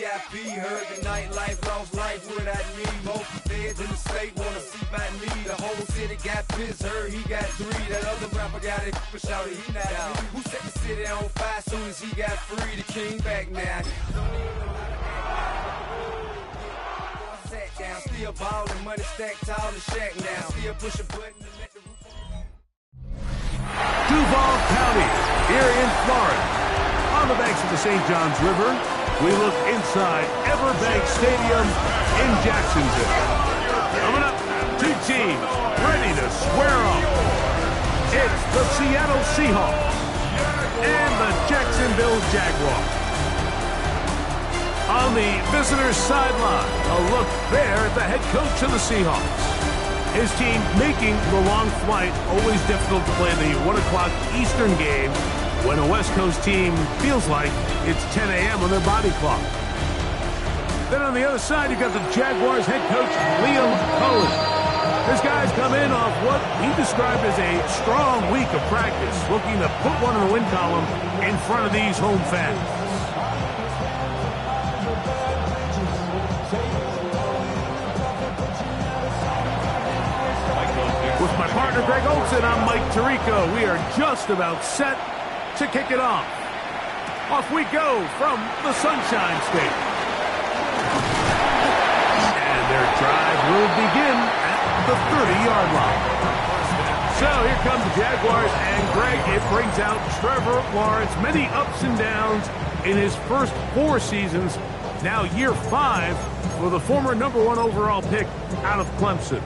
VIP, heard the nightlife, lost life without me. Most feds in the state wanna see about me. The whole city got pissed, heard he got 3. That other rapper got it for shouted, he not out. Who set the city on fire soon as he got free? The king back now. Sat down, still ballin', money stacked tall in shack now. Still push a button to let the roof. Duval County, here in Florida. On the banks of the St. Johns River, we look inside Everbank Stadium in Jacksonville. Coming up, 2 teams ready to square off. It's the Seattle Seahawks and the Jacksonville Jaguars. On the visitors' sideline, a look there at the head coach of the Seahawks. His team making the long flight, always difficult to play the 1 o'clock Eastern game when a West Coast team feels like it's 10 a.m. on their body clock. Then on the other side, you've got the Jaguars head coach, Liam Cohen. This guy's come in off what he described as a strong week of practice, looking to put one in the win column in front of these home fans. With my partner, Greg Olson, I'm Mike Tirico. We are just about set to kick it off. Off we go from the Sunshine State. And their drive will begin at the 30-yard line. So here come the Jaguars, and Greg, it brings out Trevor Lawrence. Many ups and downs in his first 4 seasons. Now year 5 for the former #1 overall pick out of Clemson.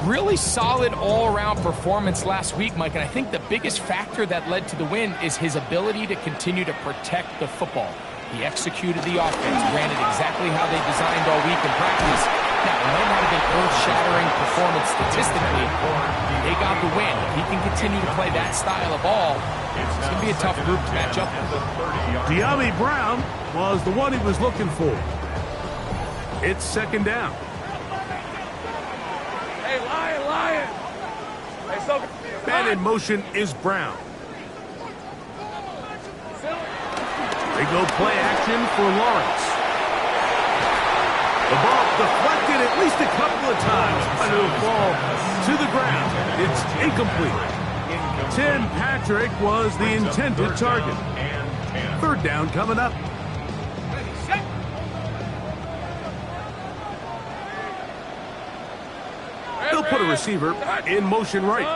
Really solid all-around performance last week, Mike, and I think the biggest factor that led to the win is his ability to continue to protect the football. He executed the offense, ran it exactly how they designed all week in practice. Now, it might not have been earth-shattering performance statistically. They got the win. If he can continue to play that style of ball, it's going to be a tough group to match up with. Dyami Brown was the one he was looking for. It's 2nd down. Hey, Lion! Hey, so Man in motion is Brown. They go play action for Lawrence. The ball deflected at least a couple of times, but it'll fall to the ground. It's incomplete. Tim Patrick was the intended target. 3rd down coming up. They'll put a receiver in motion right.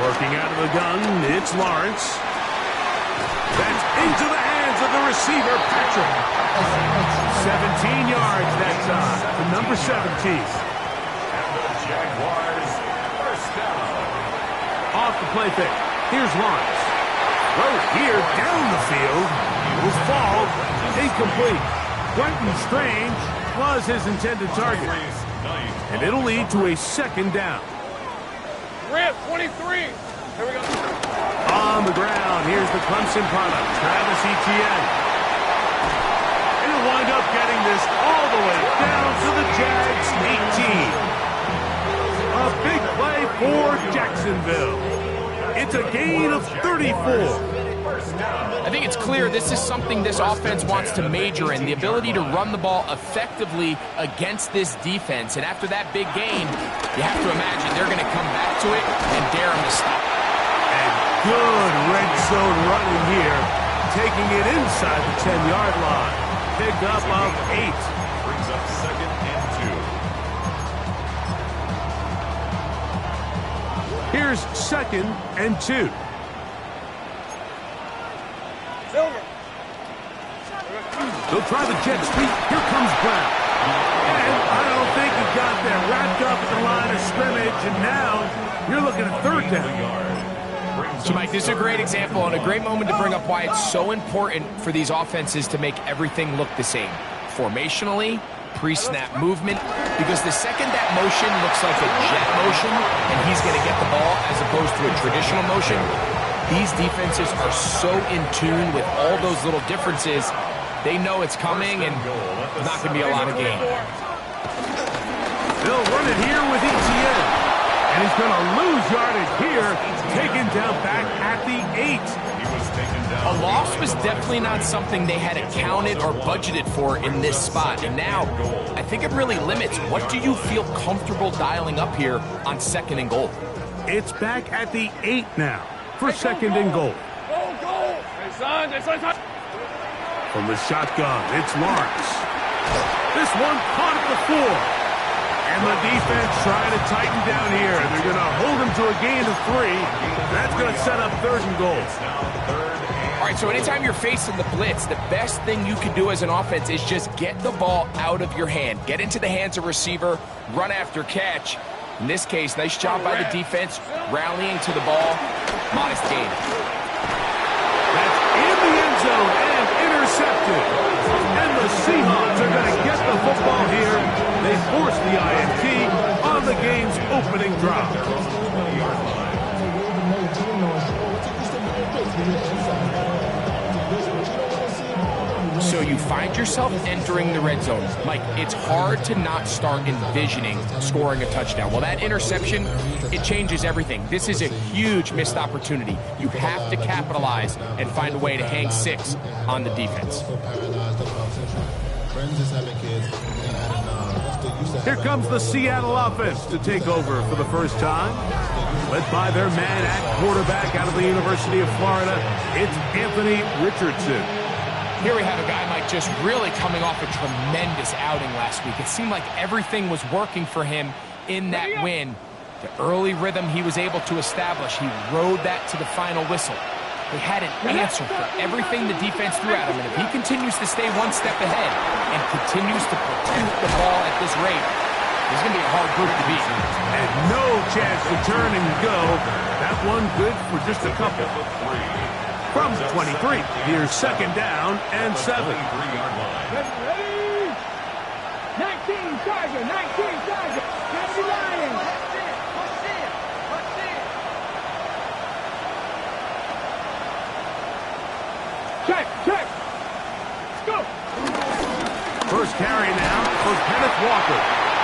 Working out of the gun, it's Lawrence. That's into the hands of the receiver, Patrick. 17 yards that time to number 17. Jaguars, first down. Off the play fake. Here's Lawrence. Throw here down the field. Will fall. Incomplete. Quentin Strange was his intended target. And it'll lead to a 2nd down. Rip, 23. Here we go. On the ground, here's the Clemson product, Travis Etienne. And he'll wind up getting this all the way down to the Jags 18. A big play for Jacksonville. It's a gain of 34. I think it's clear this is something this offense wants to major in, the ability to run the ball effectively against this defense. And after that big gain, you have to imagine they're going to come back to it and dare them to stop. And good red zone running here, taking it inside the 10-yard line. Pick up of 8. Brings up 2nd and 2. Here's 2nd and 2. Silver. They'll try the jet sweep. Here comes Brown. And I don't think he got there. Wrapped up at the line of scrimmage, and now you're looking at 3rd down. So, Mike, this is a great example and a great moment to bring up why it's so important for these offenses to make everything look the same. Formationally, pre-snap movement, because the second that motion looks like a jet motion and he's going to get the ball as opposed to a traditional motion, these defenses are so in tune with all those little differences, they know it's coming and there's not going to be a lot of gain. They'll run it here with Etienne. And he's going to lose yardage here, taken down back at the 8. He was taken down. A loss was definitely not something they had accounted or budgeted for in this spot. And now, I think it really limits. What do you feel comfortable dialing up here on 2nd and goal? It's back at the 8 now for 2nd and goal. From the shotgun, it's Lawrence. This one caught at the 4. And the defense trying to tighten down here. They're going to hold him to a gain of 3. That's going to set up 3rd and goal. All right, so anytime you're facing the blitz, the best thing you can do as an offense is just get the ball out of your hand. Get into the hands of receiver, run after catch. In this case, nice job by the defense, rallying to the ball. Modest gain. That's in the end zone and intercepted. And the Seahawks are going to get the football here. They force the INT on the game's opening drive. So you find yourself entering the red zone. Mike, it's hard to not start envisioning scoring a touchdown. Well, that interception, it changes everything. This is a huge missed opportunity. You have to capitalize and find a way to hang 6 on the defense. Here comes the Seattle offense to take over for the first time. Led by their man at quarterback out of the University of Florida, it's Anthony Richardson. Here we have a guy, Mike, just really coming off a tremendous outing last week. It seemed like everything was working for him in that win. The early rhythm he was able to establish, he rode that to the final whistle. They had an answer for everything the defense threw at him, and if he continues to stay one step ahead and continues to protect the ball at this rate, there's going to be a hard group to beat. And no chance to turn and go. That one good for just a couple. From 23, here's 2nd down and 7. 19 Tiger, 19 Tiger. That's the Lions. Check. Let's go. First carry now for Kenneth Walker.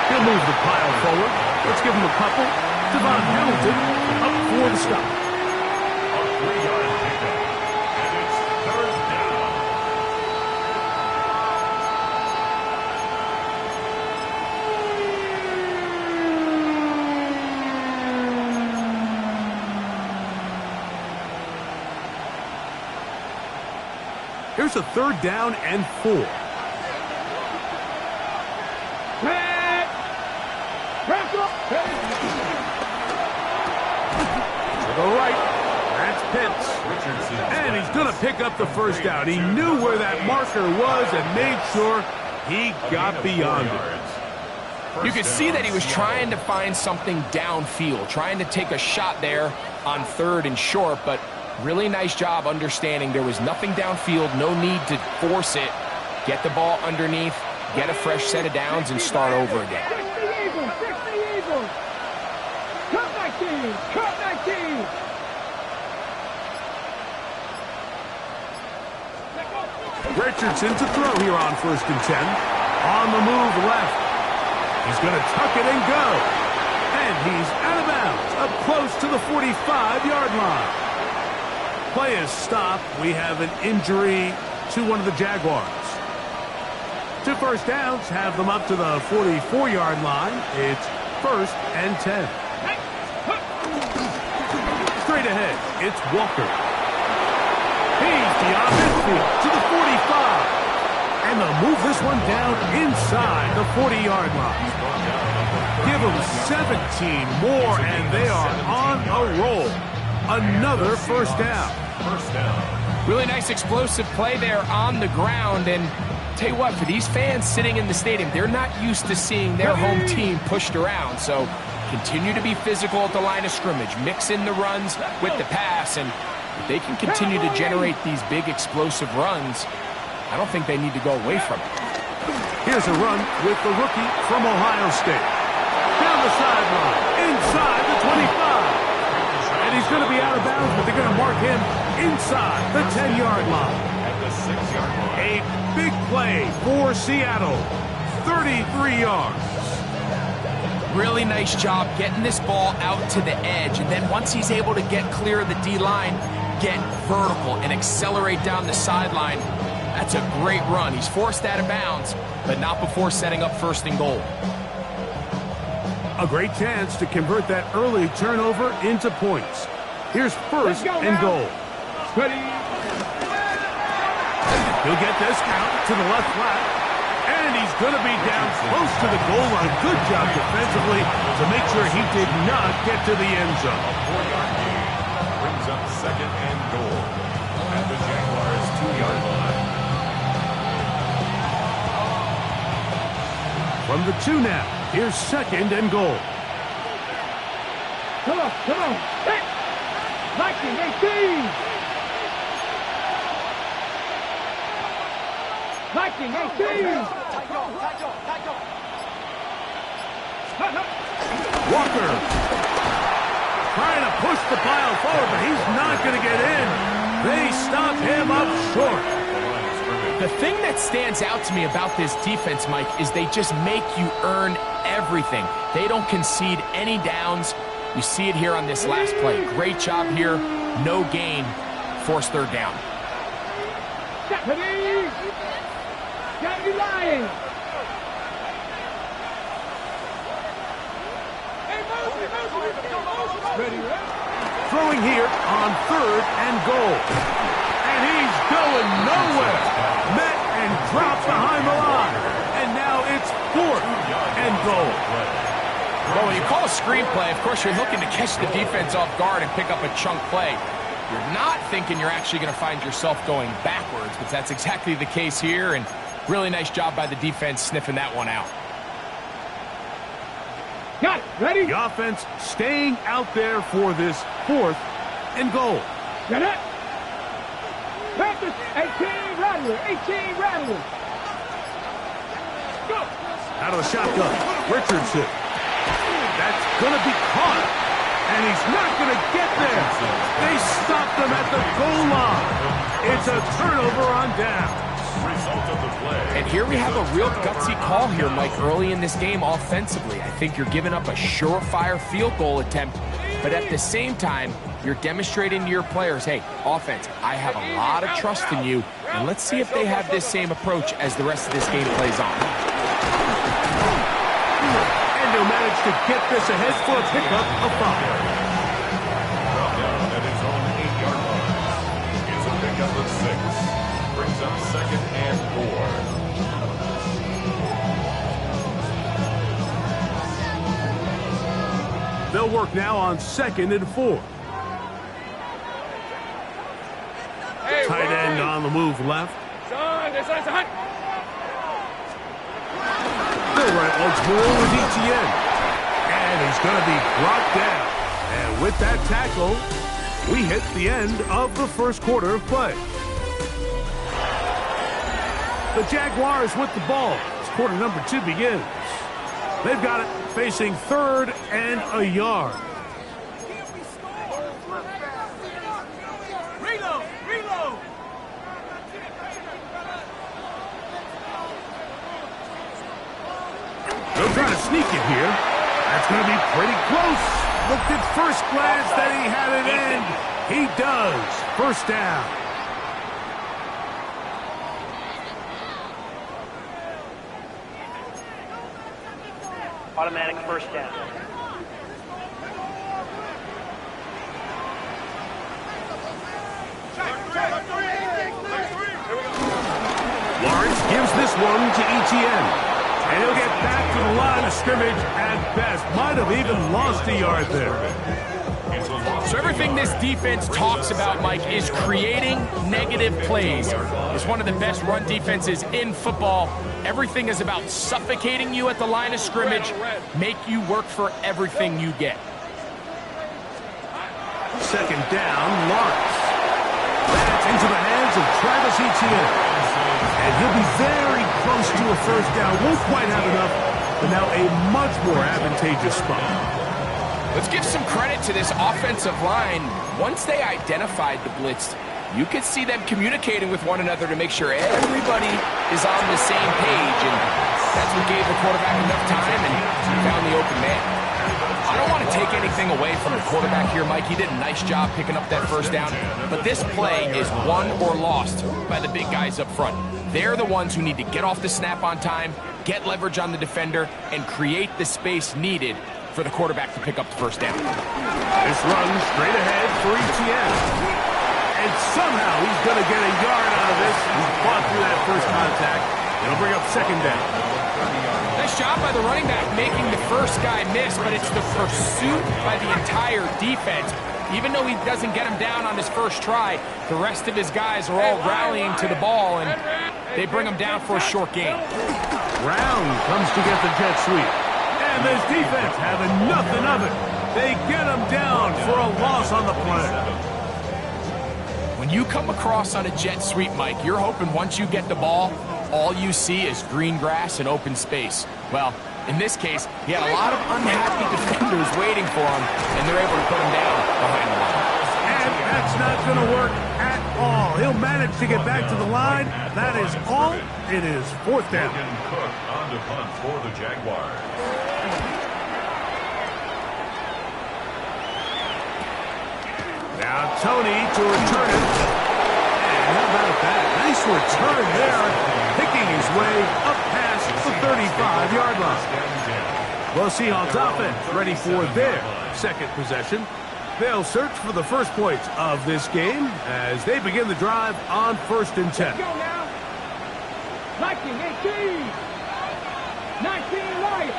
He'll move the pile forward. Let's give him a couple. Devon Hamilton up for the stop. A 3-yard pickup. And it's 3rd down. Here's a 3rd down and 4. To the right, that's Pitts. And he's going to pick up the first down. He knew where that marker was and made sure he got beyond it. You could see that he was trying to find something downfield, trying to take a shot there on 3rd and short, but really nice job understanding there was nothing downfield, no need to force it. Get the ball underneath, get a fresh set of downs, and start over again. Cut 19. Richardson to throw here on 1st and 10. On the move left. He's going to tuck it and go. And he's out of bounds, up close to the 45-yard line. Play is stopped. We have an injury to one of the Jaguars. 2 first downs have them up to the 44-yard line. It's 1st and 10. Straight ahead, it's Walker. He's beyond midfield to the 45. And they'll move this one down inside the 40-yard line. Give them 17 more, and they are on a roll. Another first down. Really nice explosive play there on the ground. And tell you what, for these fans sitting in the stadium, they're not used to seeing their home team pushed around. So continue to be physical at the line of scrimmage. Mix in the runs with the pass. And if they can continue to generate these big explosive runs, I don't think they need to go away from it. Here's a run with the rookie from Ohio State. Down the sideline, inside the 25. And he's going to be out of bounds, but they're going to mark him inside the 10-yard line. At the 6-yard line. A big play for Seattle. 33 yards. Really nice job getting this ball out to the edge. And then once he's able to get clear of the D-line, get vertical and accelerate down the sideline. That's a great run. He's forced out of bounds, but not before setting up 1st and goal. A great chance to convert that early turnover into points. Here's 1st and goal. Ready. He'll get this out to the left flat. And he's going to be down close to the goal line. Good job defensively to make sure he did not get to the end zone. A 4-yard gain brings up 2nd and goal at the Jaguars' 2-yard line. From the 2 now, here's 2nd and goal. Come on. Hey. 19-18. 19-18. Walker trying to push the pile forward, but he's not going to get in. They stop him up short. The thing that stands out to me about this defense, Mike, is they just make you earn everything. They don't concede any downs. You see it here on this last play. Great job here. No gain. Forced 3rd down. Deputy! Deputy Lions! Throwing here on 3rd and goal. And he's going nowhere. Met and dropped behind the line. And now it's 4th and goal. Well, when you call a screenplay, of course, you're looking to catch the defense off guard and pick up a chunk play. You're not thinking you're actually going to find yourself going backwards, but that's exactly the case here, and really nice job by the defense sniffing that one out. Got it. Ready? The offense staying out there for this 4th and goal. Get it. Practice. 18 Rattler. 18 Rattler. Go. Out of the shotgun, Richardson. That's going to be caught, and he's not going to get there. They stopped him at the goal line. It's a turnover on down. Result of the play. And here we have a real gutsy call here, Mike, early in this game offensively. I think you're giving up a surefire field goal attempt, but at the same time, you're demonstrating to your players, hey, offense, I have a lot of trust in you, and let's see if they have this same approach as the rest of this game plays on. And they'll manage to get this ahead for a pickup of 5. Brought down at his own 8-yard line. It's a pickup of 6. Brings up 2nd and 4. They'll work now on 2nd and 4. Hey, Tight end on the move left. Son. They'll right once more with Etienne. And he's going to be brought down. And with that tackle, we hit the end of the 1st quarter of play. The Jaguars with the ball as quarter number 2 begins. They've got it facing 3rd and a yard. Reload. They'll try to sneak it here. That's going to be pretty close. Looked at first glance that he had it in. He does. 1st down. Automatic 1st down. Lawrence gives this one to Etienne. And he'll get back to the line of scrimmage at best. Might have even lost a yard there. So everything this defense talks about, Mike, is creating negative plays. It's one of the best run defenses in football. Everything is about suffocating you at the line of scrimmage, make you work for everything you get. 2nd down, Lawrence. That's into the hands of Travis Etienne. And he'll be very close to a 1st down. Won't quite have enough, but now a much more advantageous spot. Let's give some credit to this offensive line. Once they identified the blitz, you could see them communicating with one another to make sure everybody is on the same page, and that's what gave the quarterback enough time and found the open man. I don't want to to take anything away from the quarterback here, Mike. He did a nice job picking up that first down. But this play is won or lost by the big guys up front. They're the ones who need to get off the snap on time, get leverage on the defender, and create the space needed for the quarterback to pick up the first down. This run straight ahead for Etienne. And somehow he's going to get a yard out of this. He's fought through that first contact. It'll bring up second down. Nice job by the running back making the first guy miss, but it's the pursuit by the entire defense. Even though he doesn't get him down on his first try, the rest of his guys are all rallying to the ball, and they bring him down for a short gain. Brown comes to get the jet sweep. And this defense having nothing of it. They get him down for a loss on the play. When you come across on a jet sweep, Mike, you're hoping once you get the ball, all you see is green grass and open space. Well, in this case, he had a lot of unhappy defenders waiting for him, and they're able to put him down behind the line. And that's not going to work at all. He'll manage to get back to the line. That is all. It is fourth down. Cook on to punt for the Jaguars. Now Tony to return it. And how about that? Nice return there. Picking his way up past the 35-yard line. Well, Seahawks offense ready for their second possession. They'll search for the first points of this game as they begin the drive on 1st and 10. Let's go now. 19, 18. 19, right.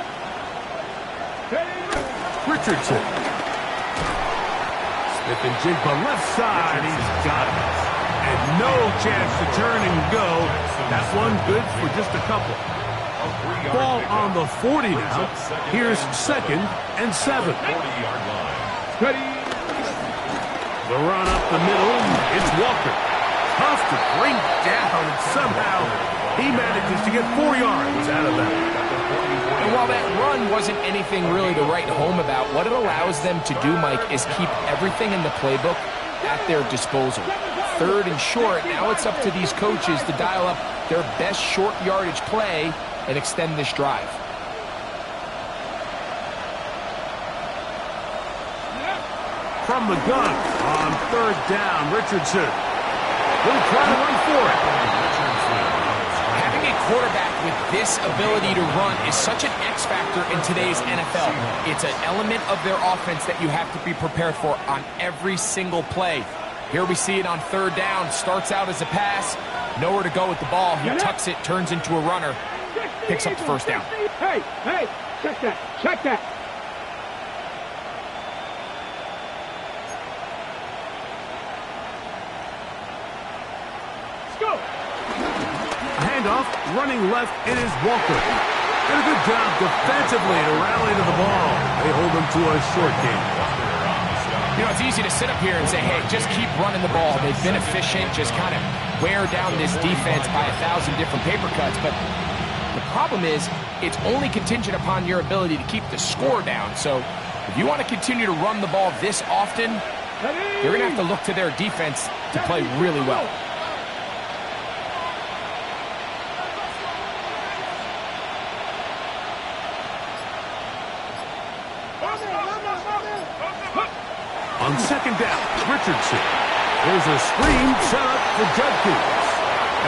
Richardson. Smith and Jigba left side. He's got it. And no chance to turn and go. That one good for just a couple. Ball on the 40 now. Here's 2nd and 7. Ready. The run up the middle. It's Walker. Tough to bring down, and somehow he manages to get 4 yards out of that. And while that run wasn't anything really to write home about, what it allows them to do, Mike, is keep everything in the playbook at their disposal. 3rd and short, now it's up to these coaches to dial up their best short yardage play and extend this drive. From the gun on 3rd down, Richardson will try to run for it. Having a quarterback with this ability to run is such an X factor in today's NFL. It's an element of their offense that you have to be prepared for on every single play. Here we see it on 3rd down. Starts out as a pass. Nowhere to go with the ball. He tucks it, turns into a runner. Picks up the first down. Hey, check that, check that. Let's go. A handoff, running left, it is Walker. Did a good job defensively to rally to the ball. They hold him to a short game. You know, it's easy to sit up here and say, hey, just keep running the ball. They've been efficient, just kind of wear down this defense by 1,000 different paper cuts. But the problem is, it's only contingent upon your ability to keep the score down. So if you want to continue to run the ball this often, you're going to have to look to their defense to play really well. On 2nd down, Richardson. There's a screen set up for Judkins.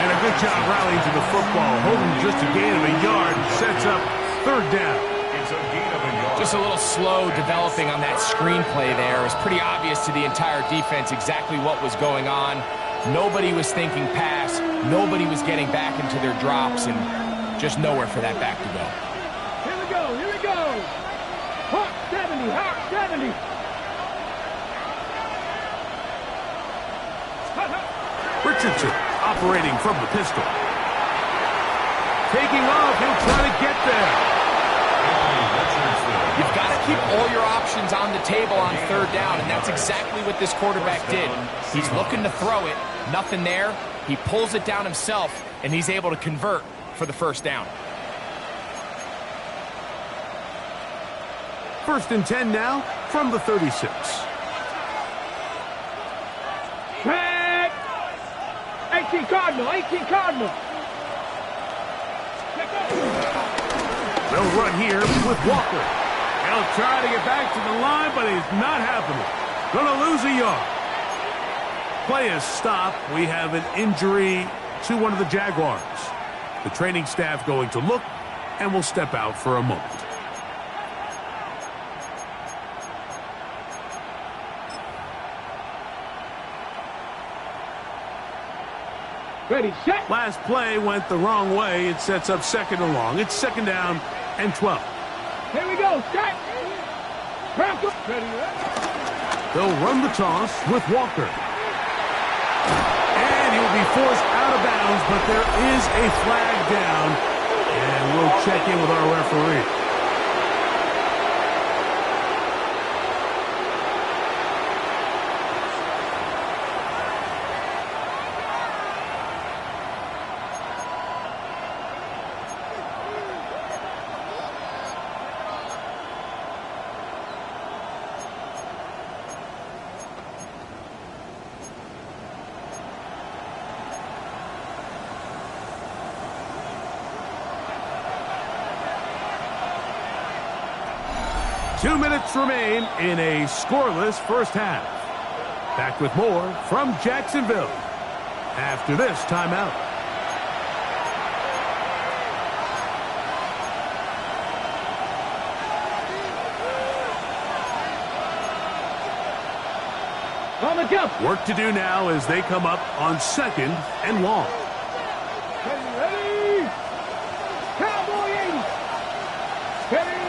And a good job rallying to the football. Holding just a gain of a yard. Sets up 3rd down. Just a little slow developing on that screenplay there. It was pretty obvious to the entire defense exactly what was going on. Nobody was thinking pass. Nobody was getting back into their drops, and just nowhere for that back to go. Here we go, here we go. Hawk 70, Hawk 70. Richardson operating from the pistol. Taking off, he'll try to get there. You've got to keep all your options on the table on 3rd down, and that's exactly what this quarterback did. He's looking to throw it, nothing there. He pulls it down himself, and he's able to convert for the first down. 1st and 10 now from the 36. Check. 18 Cardinal, 18 Cardinal. They'll run here with Walker. He'll try to get back to the line, but he's not happening. Gonna lose a yard. Play is stopped. We have an injury to one of the Jaguars. The training staff going to look, and will step out for a moment. Ready, set. Last play went the wrong way. It sets up 2nd and long. It's 2nd down and 12. Here we go, set. Ready, ready. They'll run the toss with Walker. And he'll be forced out of bounds, but there is a flag down. And we'll check in with our referee. Two minutes remain in a scoreless first half. Back with more from Jacksonville after this timeout. On the jump. Work to do now as they come up on 2nd and long. Ready. Cowboy 80. Ready.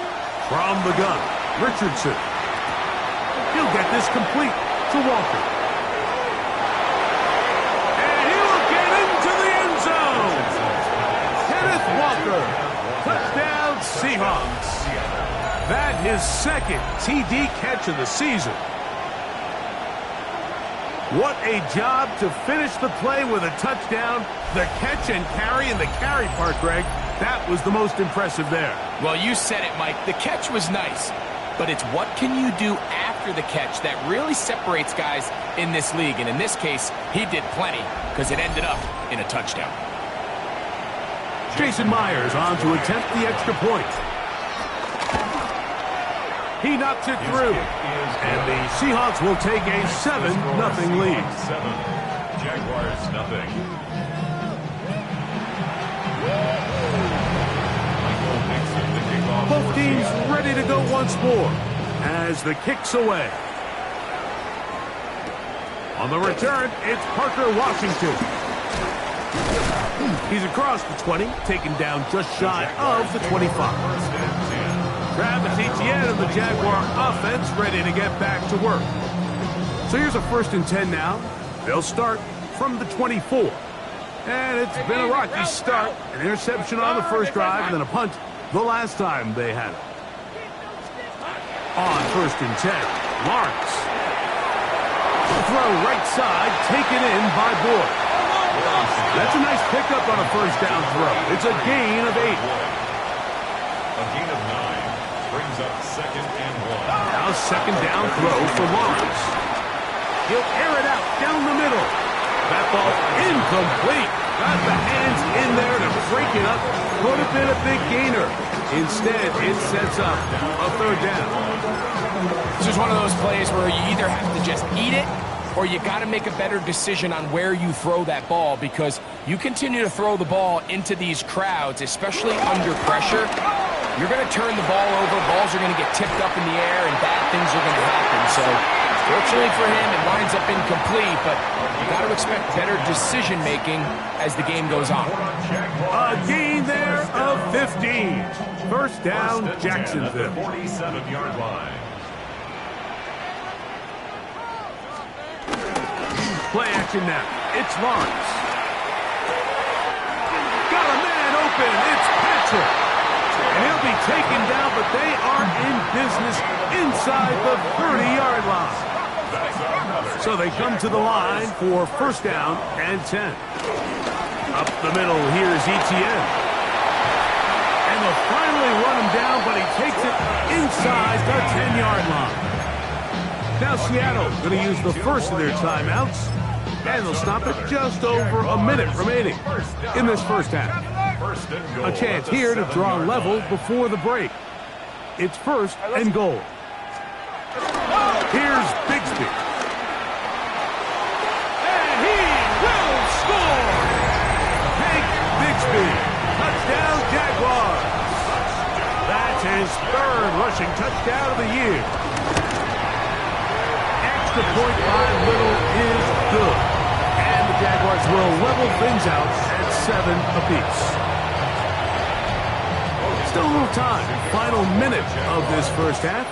From the gun, Richardson. He'll get this complete to Walker. And he'll get into the end zone. Kenneth Walker. Touchdown, Seahawks. That his 2nd TD catch of the season. What a job to finish the play with a touchdown. The catch and carry, and the carry part, Greg, that was the most impressive there. Well, you said it, Mike. The catch was nice, but it's what can you do after the catch that really separates guys in this league. And in this case, he did plenty because it ended up in a touchdown. Jason Myers on to attempt the extra point. He knocks it through, and the Seahawks will take a 7-0 lead. 7, Jaguars nothing. Both teams ready to go once more as the kick's away. On the return, it's Parker Washington. He's across the 20, taken down just shy of the 25. Travis Etienne of the Jaguar offense ready to get back to work. So here's a 1st and 10 now. They'll start from the 24. And it's been a rocky start. An interception on the first drive and then a punt the last time they had it. On 1st and 10, Lawrence. Throw right side, taken in by Boyd. That's a nice pickup on a 1st down throw. It's a gain of 8. A gain of 9 brings up 2nd and 1. Now 2nd down throw for Lawrence. He'll air it out down the middle. That ball incomplete. Got the hands in there to break it up. Could have been a big gainer. Instead, it sets up a 3rd down. This is one of those plays where you either have to just eat it or you got to make a better decision on where you throw that ball, because you continue to throw the ball into these crowds, especially under pressure, you're going to turn the ball over, balls are going to get tipped up in the air, and bad things are going to happen. So, fortunately for him, it winds up incomplete, but you got to expect better decision-making as the game goes on. A gain there of 15. 1st down, Jacksonville. 47-yard line. Play action now. It's Lawrence. Got a man open. It's Patrick. And he'll be taken down, but they are in business inside the 30-yard line. So they come to the line for 1st down and 10. Up the middle, here's Etienne. And they'll finally run him down, but he takes it inside the 10-yard line. Now Seattle going to use the first of their timeouts, and they'll stop it just over a minute remaining in this first half. A chance here to draw level before the break. It's first and goal. Here's Bigsby. And he will score! Hank Bigsby. Touchdown, Jaguars. That's his third rushing touchdown of the year. Extra point by Little is good. And the Jaguars will level things out at 7 apiece. Still a little time. Final minute of this first half.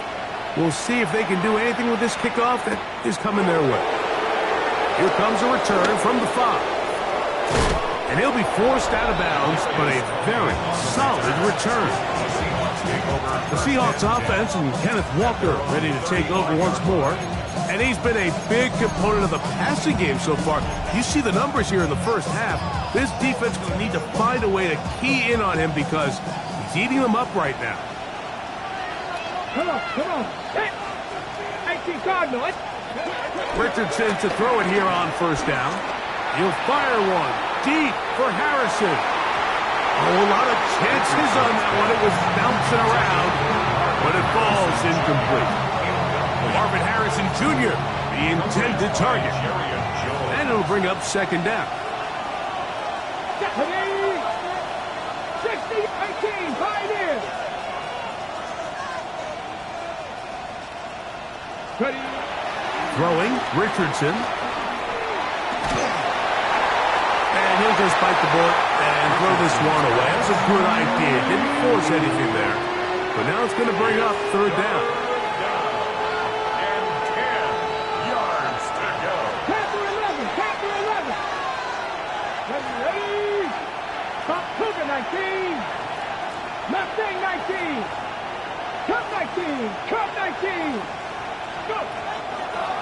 We'll see if they can do anything with this kickoff that is coming their way. Here comes a return from the 5. And he'll be forced out of bounds, but a very solid return. The Seahawks offense and Kenneth Walker ready to take over once more. And he's been a big component of the passing game so far. You see the numbers here in the first half. This defense will need to find a way to key in on him because he's eating them up right now. Come on. Hey, 18 Cardinals. Richardson to throw it here on first down. He'll fire one deep for Harrison. Oh, a lot of chances on that one. It was bouncing around, but it falls incomplete. Marvin Harrison Jr., the intended target. And it'll bring up second down. 60-18, Pioneers. Throwing, Richardson. And he'll just bite the bullet and throw this one away. That was a good idea. Didn't force anything there. But now it's going to bring up third down. And 10 yards to go. Panther 11. Ready. Top Cougar 19. Mustang 19. Cup 19. Go.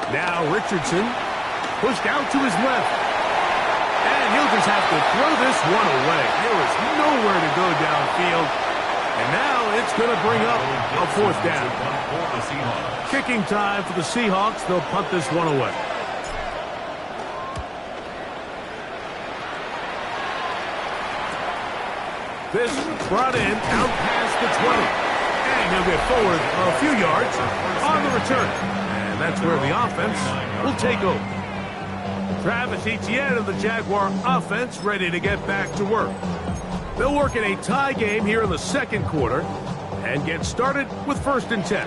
Now Richardson pushed out to his left. And he'll just have to throw this one away. There is nowhere to go downfield. And now it's going to bring up a fourth down. Kicking time for the Seahawks. They'll punt this one away. This brought in out past the 20. And he'll get forward a few yards on the return. And that's where the offense will take over. Travis Etienne of the Jaguar offense ready to get back to work. They'll work in a tie game here in the second quarter and get started with first and 10.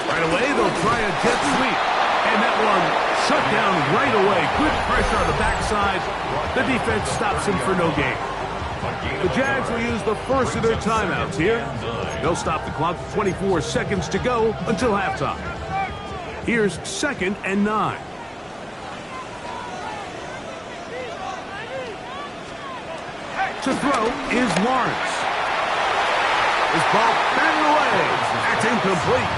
Right away, they'll try a jet sweep. And that one shut down right away. Good pressure on the backside. The defense stops him for no gain. The Jags will use the first of their timeouts here. They'll stop the clock with 24 seconds to go until halftime. Here's second and 9. To throw is Lawrence. This ball batted away. That's incomplete.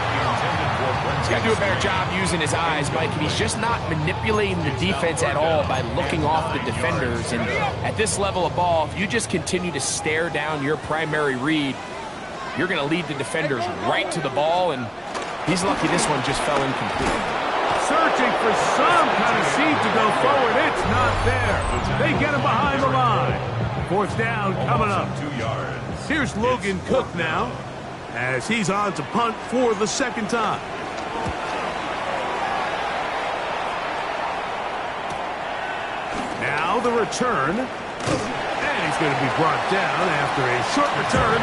He's got to do a better job using his eyes, Mike. And he's just not manipulating the defense at all by looking off the defenders. And at this level of ball, if you just continue to stare down your primary read, you're going to lead the defenders right to the ball. And he's lucky this one just fell incomplete. Searching for some kind of seed to go forward. It's not there. They get him behind the line. Fourth down coming up. 2 yards. Here's Logan Cook now as he's on to punt for the second time. Now the return. And he's going to be brought down after a short return.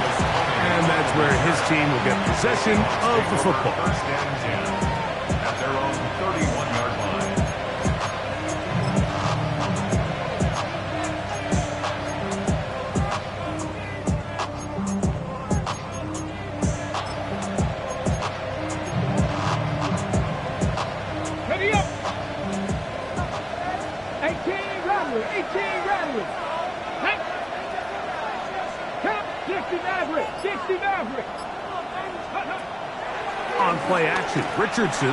And that's where his team will get possession of the football. First down and 10 at their own 31-yard line. Ready up. 18 Radley. Hey. Count 60 Maverick. On play action, Richardson. A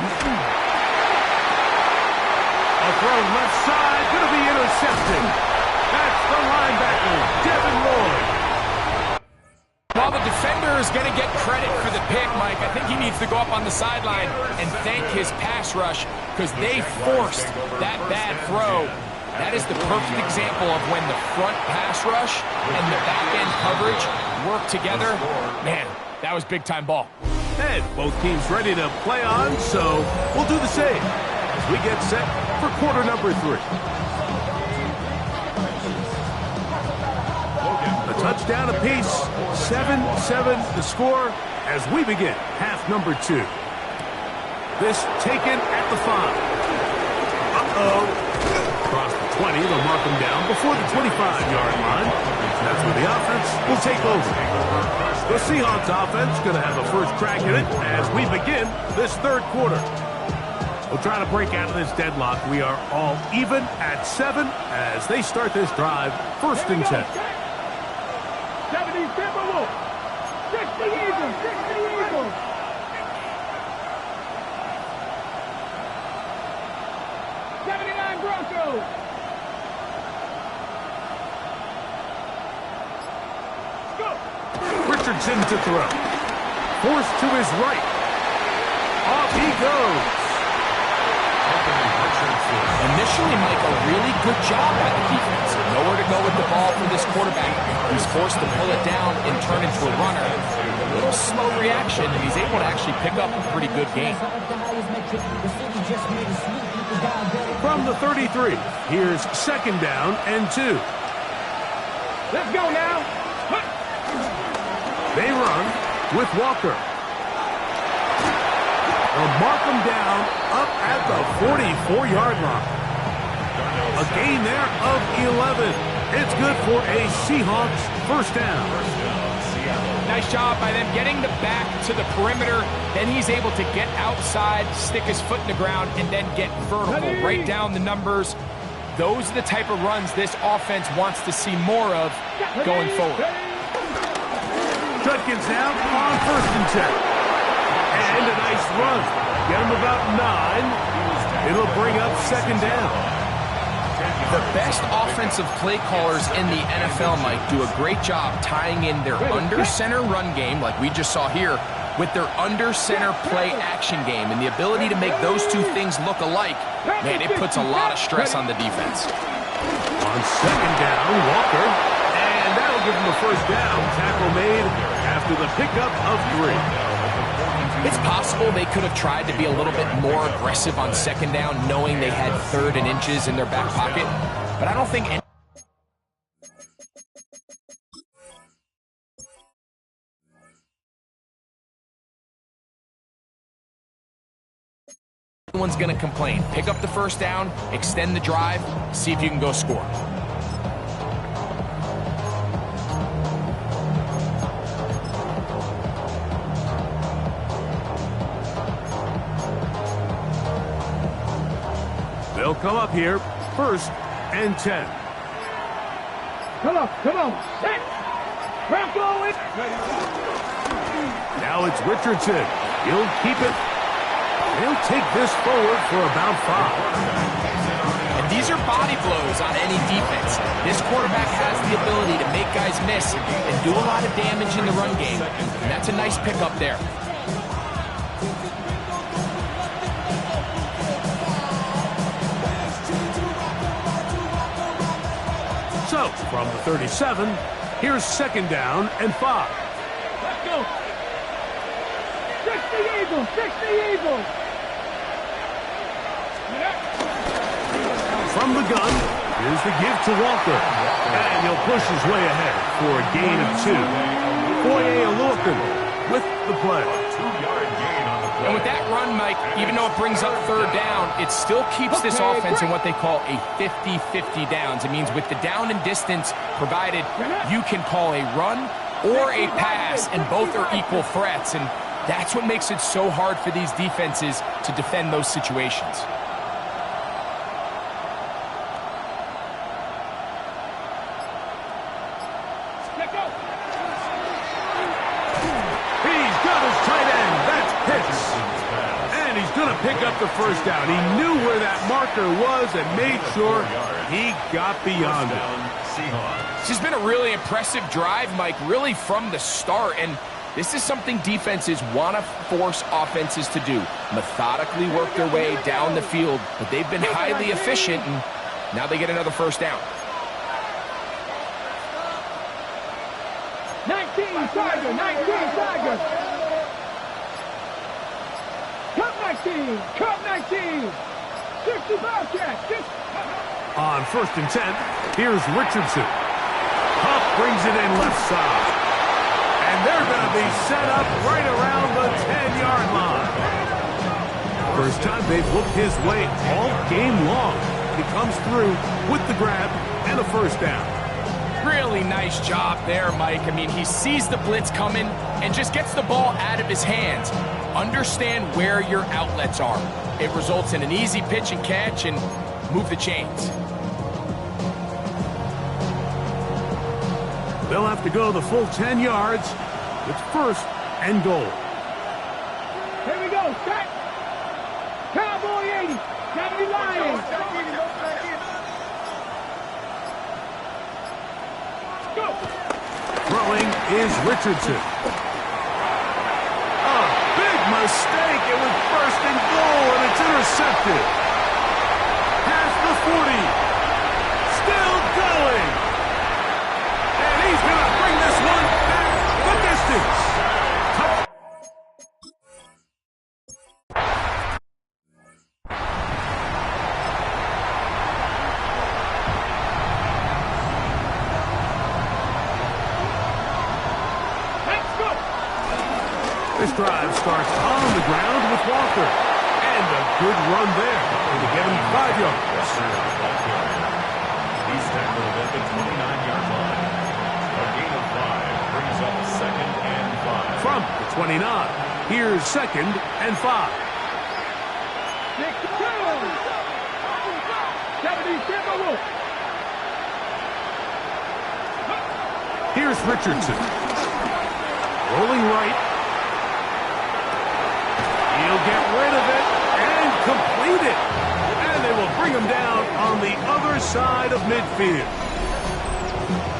throw left side, going to be intercepted. That's the linebacker, Devin Lloyd. While the defender is going to get credit for the pick, Mike, I think he needs to go up on the sideline and thank his pass rush because they forced that bad throw That is the perfect example of when the front pass rush and the back-end coverage work together. Man, that was big-time ball. And both teams ready to play on, so we'll do the same as we get set for quarter number 3. A touchdown apiece, 7-7 the score as we begin half number 2. This taken at the 5. Across the 20, they'll mark them down before the 25-yard line. That's where the offense will take over. The Seahawks offense going to have a first crack at it as we begin this third quarter. We'll try to break out of this deadlock. We are all even at 7 as they start this drive, 1st and 10. 70 Timberwolves. 60 Eagles. 60 Eagles. 79 Broncos. Go. Richardson to throw. Forced to his right. Off he goes. Initially, Mike, a really good job by the defense. Nowhere to go with the ball for this quarterback. He's forced to pull it down and turn into a runner. A little slow reaction, and he's able to actually pick up a pretty good game. From the 33, here's 2nd down and 2. Let's go now. They run with Walker. They'll mark them down up at the 44-yard line. A gain there of 11. It's good for a Seahawks first down. Nice job by them getting the back to the perimeter. Then he's able to get outside, stick his foot in the ground, and then get vertical right down the numbers. Those are the type of runs this offense wants to see more of going forward. Judkins now on 1st and 10. And a nice run. Get him about 9. It'll bring up 2nd down. The best offensive play callers in the NFL, Mike, do a great job tying in their under-center run game, like we just saw here, with their under-center play action game. And the ability to make those two things look alike, man, it puts a lot of stress on the defense. On 2nd down, Walker. And that'll give him a first down. Tackle made after the pickup of 3. It's possible they could have tried to be a little bit more aggressive on 2nd down, knowing they had 3rd and inches in their back pocket. But I don't think anyone's going to complain. Pick up the first down, extend the drive, see if you can go score. They'll come up here, 1st and 10. Come on. Set. Bronco it. Now it's Richardson. He'll keep it. He'll take this forward for about 5. And these are body blows on any defense. This quarterback has the ability to make guys miss and do a lot of damage in the run game. And that's a nice pickup there. So, from the 37, here's 2nd down and 5. Let's go. 60 Eagles. 60 Eagles. From the gun, here's the give to Walker. And he'll push his way ahead for a gain of 2. Foye Oluokun with the play. 2-yard gain on the play. And with that run, Mike, even though it brings up 3rd down, it still keeps this offense in what they call a 50-50 downs. It means with the down and distance provided, you can call a run or a pass, and both are equal threats. And that's what makes it so hard for these defenses to defend those situations. Pick up the first down. He knew where that marker was and made sure he got beyond it. This has been a really impressive drive, Mike, really from the start. And this is something defenses want to force offenses to do. Methodically work their way down the field. But they've been highly efficient. And Now they get another first down. 19 Tiger, 19 Tiger. Cup 19, Cup 19. 65 catch. On 1st and 10, here's Richardson. Huff brings it in left side. And they're going to be set up right around the 10-yard line. First time they've looked his way all game long. He comes through with the grab and a first down. Really nice job there, Mike. I mean, he sees the blitz coming and just gets the ball out of his hands. Understand where your outlets are. It results in an easy pitch and catch and move the chains. They'll have to go the full 10 yards. It's 1st and goal. Here we go, set. Cowboy 80, 70 Lions. Go. Throwing is Richardson. A big mistake. It was 1st and goal, and it's intercepted. Past the 40. Still going. And he's going to bring this one back the distance. This drive starts on the ground with Walker. And a good run there to get him 5 yards. He's tackled at the 29-yard line. A gain of 5 brings up 2nd and 5. From the 29, here's 2nd and 5. 70 Here's Richardson. Rolling right. He'll get rid of it and complete it. And they will bring him down on the other side of midfield.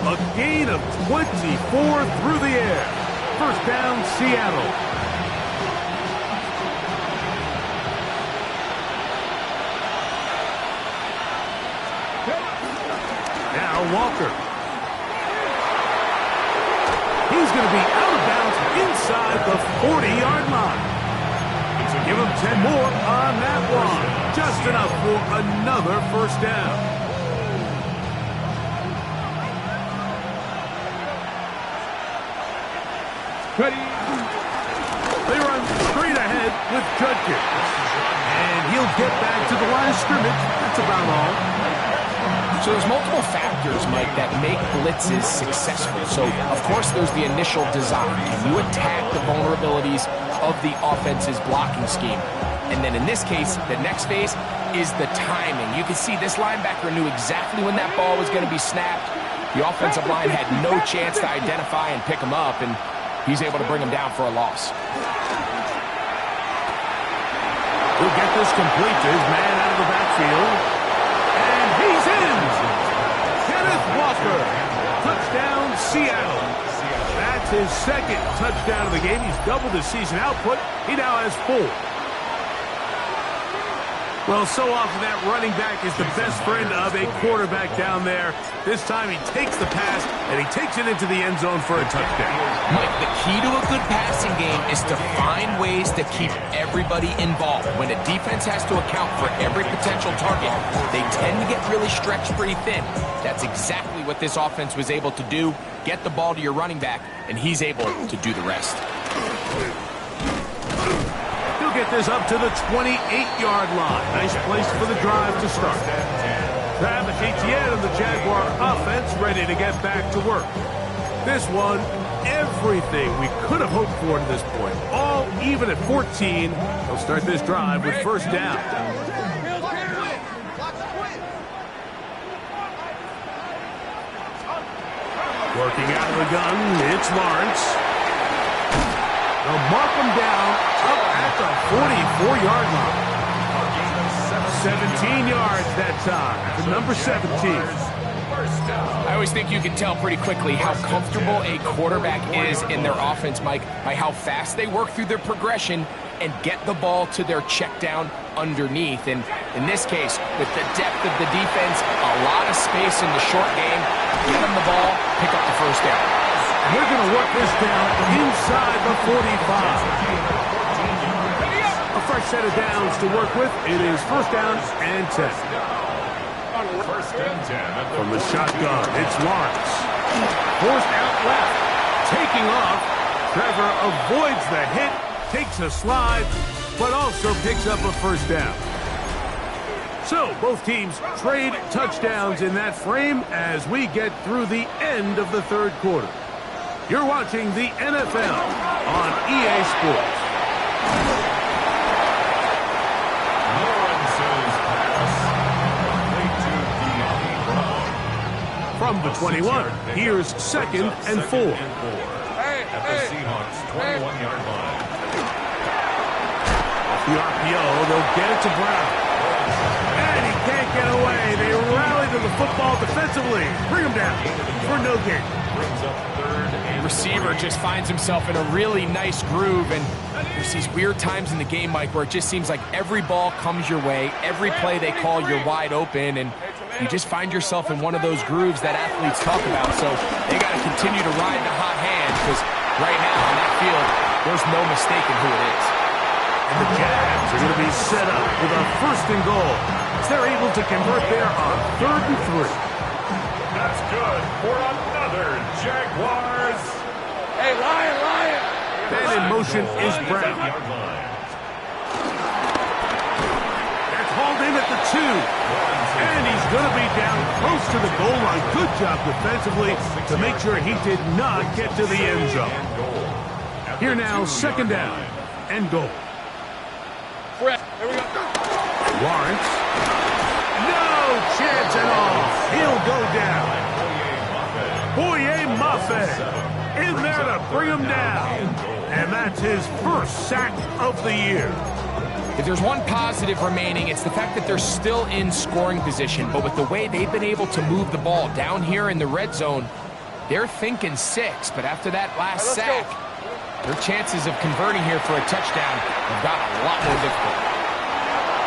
A gain of 24 through the air. First down, Seattle. Now Walker. He's going to be out of bounds inside the 40-yard line. Give him 10 more on that one. Just enough for another first down. Ready. They run straight ahead with Judkins. And he'll get back to the line of scrimmage. That's about all. So there's multiple factors, Mike, that make blitzes successful. So, of course, there's the initial design. Can you attack the vulnerabilities of the offense's blocking scheme? And then in this case, the next phase is the timing. You can see this linebacker knew exactly when that ball was going to be snapped. The offensive line had no chance to identify and pick him up, and he's able to bring him down for a loss. He'll get this complete to his man out of the backfield. And he's in! Kenneth Walker. Touchdown, Seattle. That's his 2nd touchdown of the game. He's doubled his season output. He now has 4. Well, so often that running back is the best friend of a quarterback down there. This time he takes the pass, and he takes it into the end zone for a touchdown. Mike, the key to a good passing game is to find ways to keep everybody involved. When a defense has to account for every potential target, they tend to get really stretched pretty thin. That's exactly what this offense was able to do. Get the ball to your running back, and he's able to do the rest. He'll get this up to the 28-yard line. Nice place for the drive to start. Travis Etienne and the Jaguar offense ready to get back to work. This one, everything we could have hoped for to this point. All even at 14. They'll start this drive with first down. Working out of the gun, it's Lawrence. They'll mark him down up at the 44-yard line. 17 yards that time to number 17. I always think you can tell pretty quickly how comfortable a quarterback is in their offense, Mike, by how fast they work through their progression and get the ball to their check down underneath. And In this case, with the depth of the defense, a lot of space in the short game, get them the ball, pick up the first down. And they're going to work this down inside the 45. A fresh set of downs to work with. It is first down and 10. First and 10. From the shotgun, it's Lawrence. Forced out left. Taking off. Trevor avoids the hit, takes a slide, but also picks up a first down. So, both teams trade touchdowns in that frame as we get through the end of the third quarter. You're watching the NFL on EA Sports. Lawrence's pass. From the 21, here's second and 4. At the Seahawks' 21-yard line. Off the RPO, they'll get it to Brown. And he can't get away. They rally to the football defensively. Bring him down for no gain. Brings up third and Receiver just finds himself in a really nice groove, and there's these weird times in the game, Mike, where it just seems like every ball comes your way, every play they call, you're wide open, and you just find yourself in one of those grooves that athletes talk about. So they got to continue to ride the hot hand, because right now on that field, there's no mistaking who it is. And the Jags are going to be set up with a first and goal as they're able to convert there on 3rd and 3. that's good for another Jaguars. Hey, Lion! And in motion is Brown. Yard line. That's hauled in at the 2. And he's going to be down close to the goal line. Good job defensively to make sure he did not get to the end zone. Here now, second down and goal. Here we go. Lawrence. No chance at all. He'll go down. Boye Mafe in there to bring him down. And that's his first sack of the year. If there's one positive remaining, it's the fact that they're still in scoring position. But with the way they've been able to move the ball down here in the red zone, they're thinking 6. But after that last sack, their chances of converting here for a touchdown have got a lot more difficult.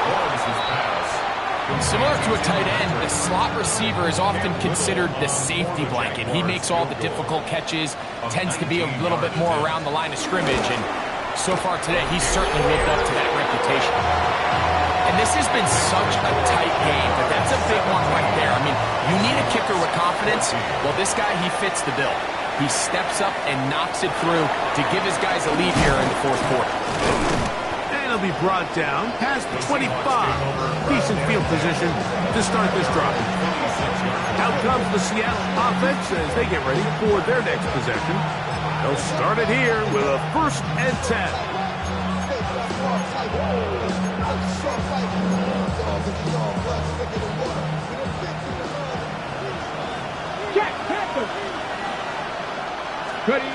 Lawrence's pass. Similar to a tight end, the slot receiver is often considered the safety blanket. He makes all the difficult catches, tends to be a little bit more around the line of scrimmage, and so far today, he's certainly lived up to that reputation. And this has been such a tight game, but that's a big one right there. I mean, you need a kicker with confidence. Well, this guy, he fits the bill. He steps up and knocks it through to give his guys a lead here in the fourth quarter. And he'll be brought down past the 25. Decent field position to start this drive. Out comes the Seattle offense as they get ready for their next possession. They'll start it here with a first and 10. Jack, tackle. Ready.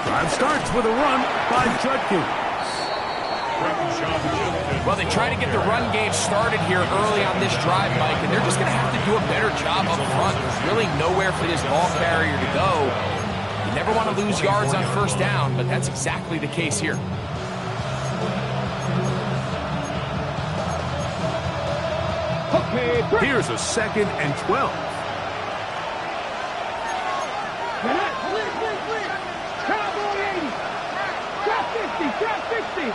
Drive starts with a run by Judkins. Well, they try to get the run game started here early on this drive, Mike, and they're just going to have to do a better job up front. There's really nowhere for this ball carrier to go. You never want to lose yards on first down, but that's exactly the case here. Okay, break. Here's a second and 12. Cowboy 80. Drop 50, drop 60.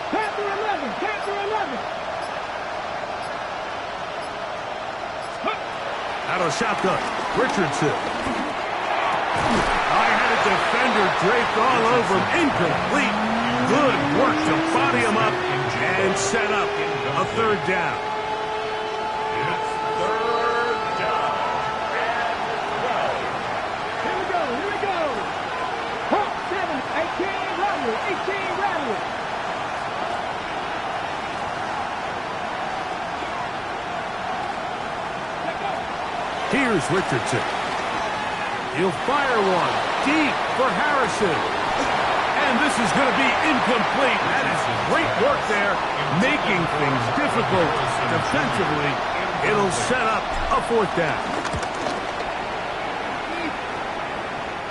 Panther 11, Panther 11. Out of shotgun, Richardson. I had a defender draped all over him. Incomplete. Good work to body him up and set up a third down. It's third down and 12. Here we go. Hawk 7, 18, Rattler, 18, Rattler. Here's Richardson. He'll fire one deep for Harrison. And this is going to be incomplete. That is great work there, making things difficult defensively. It'll set up a fourth down.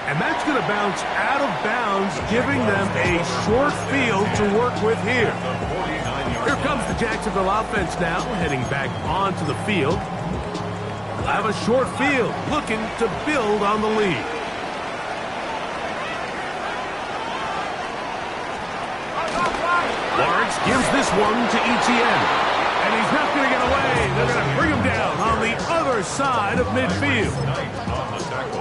And that's going to bounce out of bounds, giving them a short field to work with here. Here comes the Jacksonville offense now heading back onto the field. They'll have a short field looking to build on the lead. Lawrence gives this one to Etienne. And he's not going to get away. They're going to bring him down on the other side of midfield.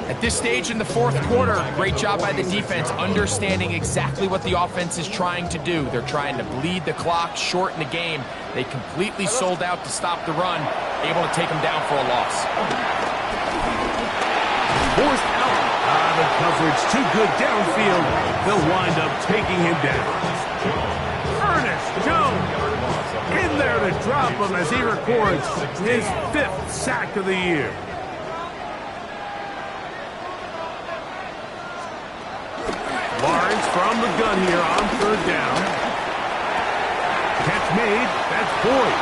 At this stage in the fourth quarter, great job by the defense understanding exactly what the offense is trying to do. They're trying to bleed the clock, shorten the game. They completely sold out to stop the run, able to take him down for a loss. Forced out. The coverage too good downfield. They'll wind up taking him down. Ernest Jones in there to drop him as he records his 5th sack of the year. Lawrence from the gun here on 3rd down. Catch made. That's Boyd.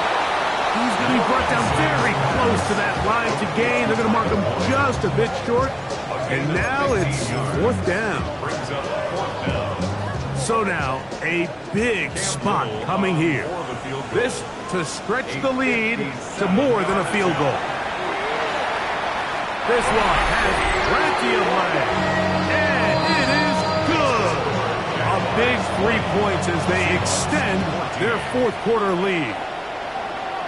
He's going to be brought down very close to that line to gain. They're going to mark him just a bit short. And now it's 4th down. So now a big spot coming here. This to stretch the lead to more than a field goal. This one has plenty of leg. And it is good. A big 3 points as they extend their 4th quarter lead.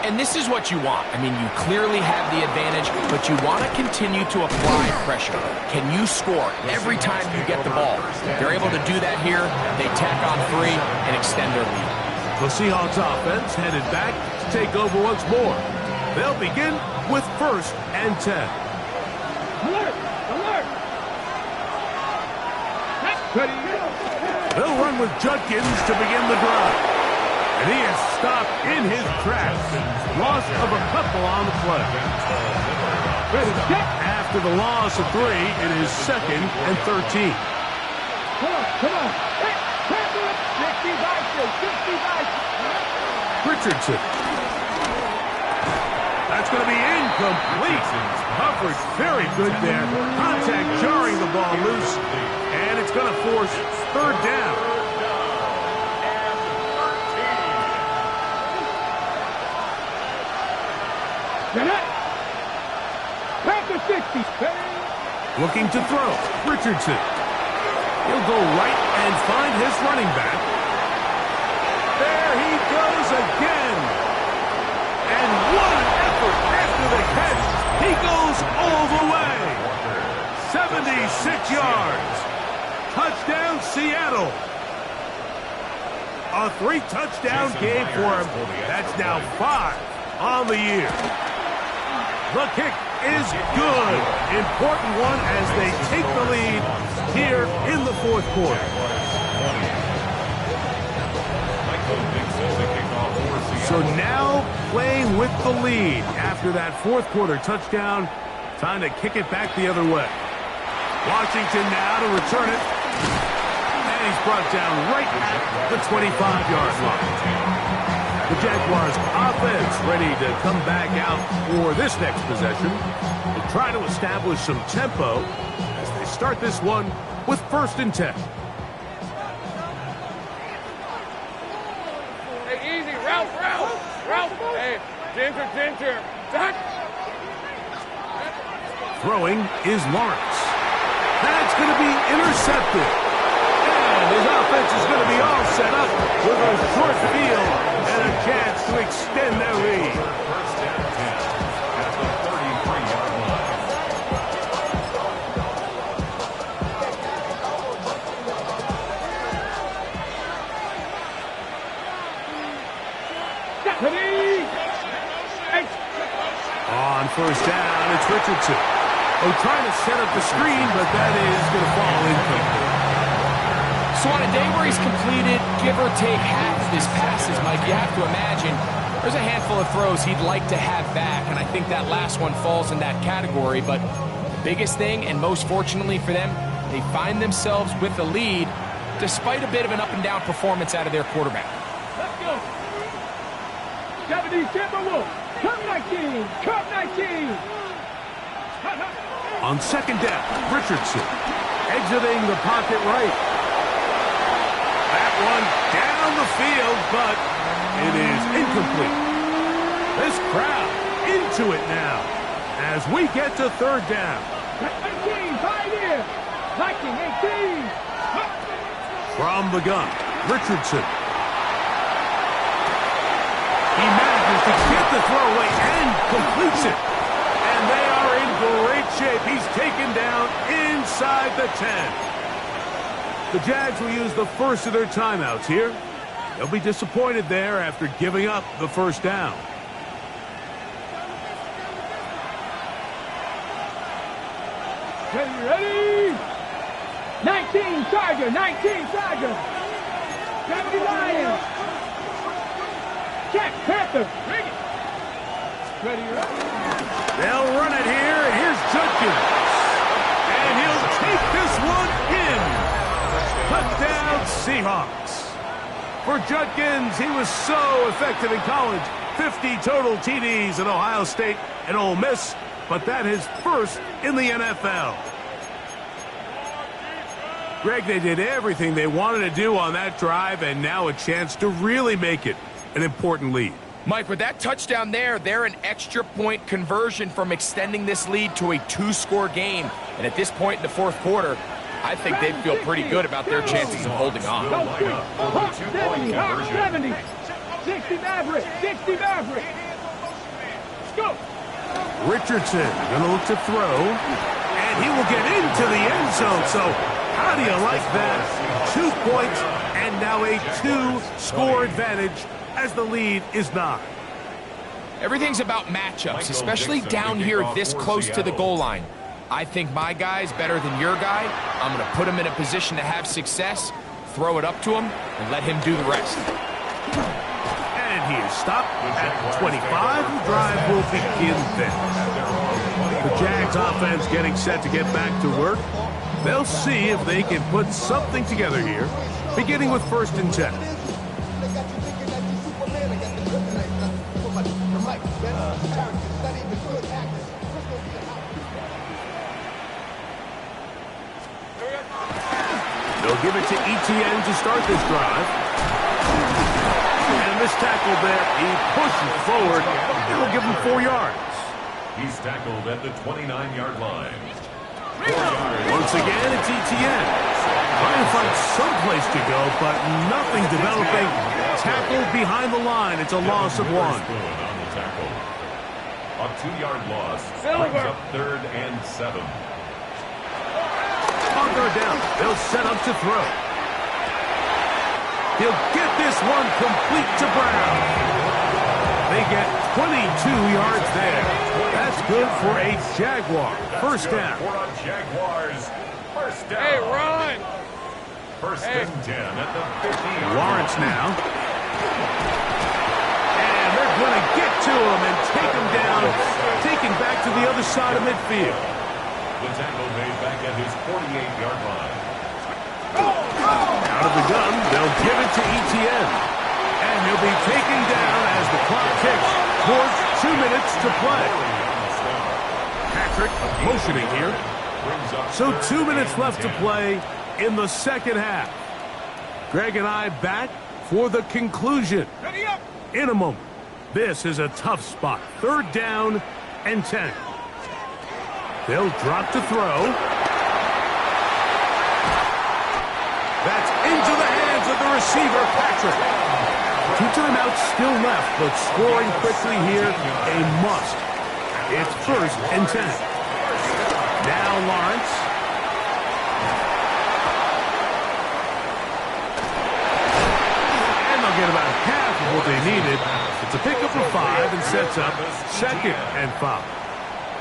And this is what you want. I mean, you clearly have the advantage, but you want to continue to apply pressure. Can you score every time you get the ball? They're able to do that here. They tack on 3 and extend their lead. The Seahawks offense headed back to take over once more. They'll begin with 1st and 10. Alert! Alert! They'll run with Judkins to begin the drive. And he is stopped in his tracks. Loss of a couple on the play. After the loss of 3, it is 2nd and 13. Come on, come on. Hey, 60 by 2, 60 by 2. Richardson. That's going to be incomplete. Coverage very good there. Contact jarring the ball loose. And it's going to force 3rd down. Panther 60. Looking to throw. Richardson. He'll go right and find his running back. There he goes again. And what an effort after the catch. He goes all the way. 76 yards. Touchdown, Seattle. A 3-touchdown game for him. That's now 5 on the year. The kick is good. Important one as they take the lead here in the 4th quarter. So now playing with the lead after that 4th quarter touchdown. Time to kick it back the other way. Washington now to return it. And he's brought down right at the 25-yard line. The Jaguars offense ready to come back out for this next possession. They'll try to establish some tempo as they start this one with 1st and 10. Hey, easy. Ralph. Hey, Ginger. Duck. Throwing is Lawrence. That's going to be intercepted. And his offense is going to be all set up with a short field and a chance to extend their lead. First and 10 at the 33-yard line. On 1st down, it's Richardson. Trying to set up the screen, but that is going to fall incomplete. So on a day where he's completed, give or take half of his passes, Mike, you have to imagine there's a handful of throws he'd like to have back, and I think that last one falls in that category. But the biggest thing, and most fortunately for them, they find themselves with the lead despite a bit of an up-and-down performance out of their quarterback. Let's go. 70 Timberwolves. Cup 19. Cup 19. On 2nd down, Richardson exiting the pocket right. That one down the field, but It is incomplete. This crowd into it now as we get to third down. 18, 5 here. Viking, 18. From the gun, Richardson. He manages to get the throw away and completes it. And they are in great shape. He's taken down inside the 10. The Jags will use the first of their timeouts here. They'll be disappointed there after giving up the first down. Ready? 19 Charger, 19 Charger. Gravity Lions. Check, Panther. Bring it. Ready? They'll run it here, and here's Judkins. And he'll take this one in. Touchdown, Seahawks. For Judkins, he was so effective in college. 50 total TDs at Ohio State and Ole Miss, but that is first in the NFL. Greg, they did everything they wanted to do on that drive, and now a chance to really make it an important lead. Mike, with that touchdown there, they're an extra point conversion from extending this lead to a 2-score game. And at this point in the fourth quarter, I think they feel pretty good about their chances of holding on. Go quick. Hawk 70, Hawk 70. 60 Maverick, 60 Maverick. Go. Richardson gonna look to throw, and he will get into the end zone. So how do you like that? 2 points and now a 2-score advantage as the lead is 9. Everything's about matchups, especially down here this close to the goal line. I think my guy's better than your guy. I'm going to put him in a position to have success, throw it up to him, and let him do the rest. And he is stopped at 25. The drive will begin then. The Jags offense getting set to get back to work. They'll see if they can put something together here, beginning with 1st and 10. They'll give it to Etienne to start this drive. And this tackle there, he pushes forward. It'll give him 4 yards. He's tackled at the 29-yard line. Once again, it's Etienne. Trying to find some place to go, but nothing developing. Tackled behind the line. It's a loss of 1. On the tackle. A 2-yard loss brings up 3rd and 7. On third down, they'll set up to throw. He'll get this one complete to Brown. They get 22 yards there. That's good for a Jaguar. First down. For a Jaguars. First down. Hey, run! First and 10 at the 50. Lawrence now. And they're going to get to him and take him down. Taken back to the other side of midfield. The tackle made back at his 48-yard line. Out of the gun, they'll give it to Etienne. And he'll be taken down as the clock ticks towards 2 minutes to play. Patrick motioning here. So 2 minutes left to play in the second half. Greg and I back for the conclusion in a moment. This is a tough spot. 3rd down and 10. They'll drop to throw. That's into the hands of the receiver, Patrick. 2 timeouts still left, but scoring quickly here, a must. It's 1st and 10. Now Lawrence. And they'll get about half of what they needed. It's a pickup of 5 and sets up 2nd and 5.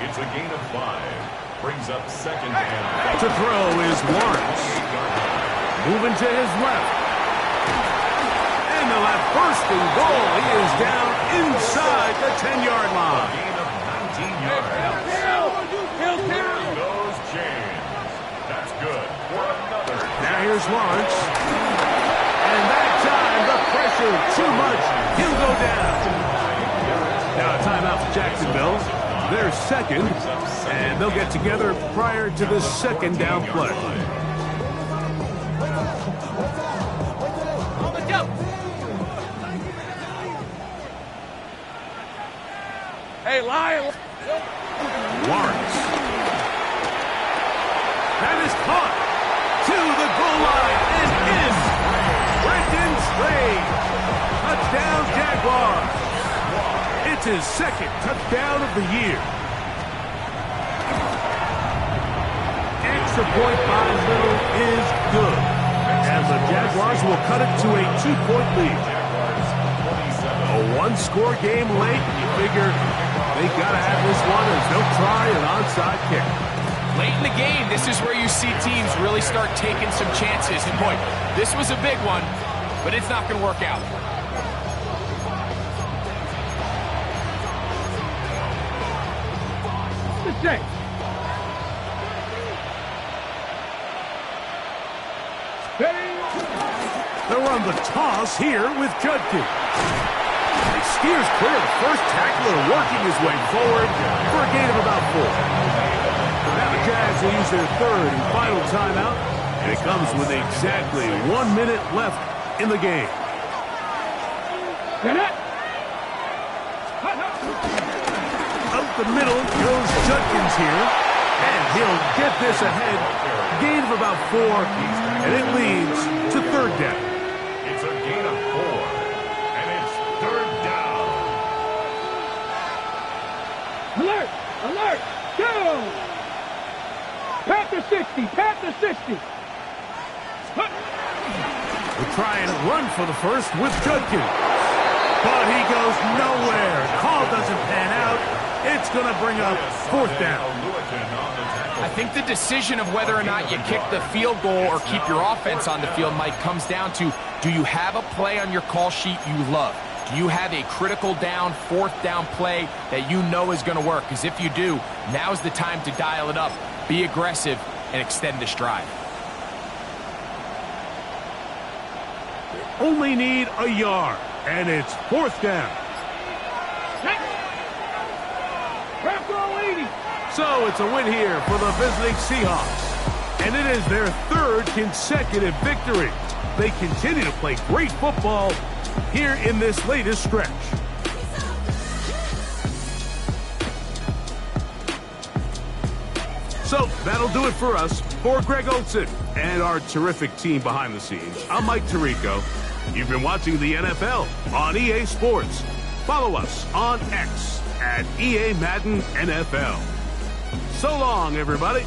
It's a gain of 5. Brings up 2nd and 5. To throw is Lawrence. Moving to his left. And they'll have 1st and goal. He is down inside the 10-yard line. Gain of 19 yards. There goes James. That's good for another. Now here's Lawrence. And that time, the pressure too much. He'll go down. Now a timeout for Jacksonville. They're 2nd, and they'll get together prior to the 2nd down play. Hey, Lyle. Lawrence. That is caught to the goal line and in. Brendan Strange. Touchdown, Jaguars. It's his second touchdown of the year. Extra point by Little is good. And the Jaguars will cut it to a 2-point lead. A one-score game late, and you figure they got to have this one as they'll try an onside kick. Late in the game, this is where you see teams really start taking some chances. And boy, this was a big one, but it's not going to work out. Mistake. They'll run the toss here with Judkins. He steers clear of the first tackle and working his way forward for a gain of about 4. Now the Jags will use their third and final timeout, and it comes with exactly 1 minute left in the game. Up the middle goes Judkins here, and he'll get this ahead. Gain of about 4, and it leads to third down. It's a gain of 4, and it's third down. Alert! Alert! Go! Panther 60! Panther 60! We'll try and run for the first with Judkins. But he goes nowhere. Call doesn't pan out. It's going to bring up fourth down. I think the decision of whether or not you kick the field goal or keep your offense on the field, Mike, comes down to, do you have a play on your call sheet you love? Do you have a critical down, fourth down play that you know is going to work? Because if you do, now's the time to dial it up, be aggressive, and extend this drive. Only need a yard, and it's fourth down. So it's a win here for the visiting Seahawks. And it is their third consecutive victory. They continue to play great football here in this latest stretch. So that'll do it for us. For Greg Olsen and our terrific team behind the scenes, I'm Mike Tirico. You've been watching the NFL on EA Sports. Follow us on X at EA Madden NFL. So long, everybody.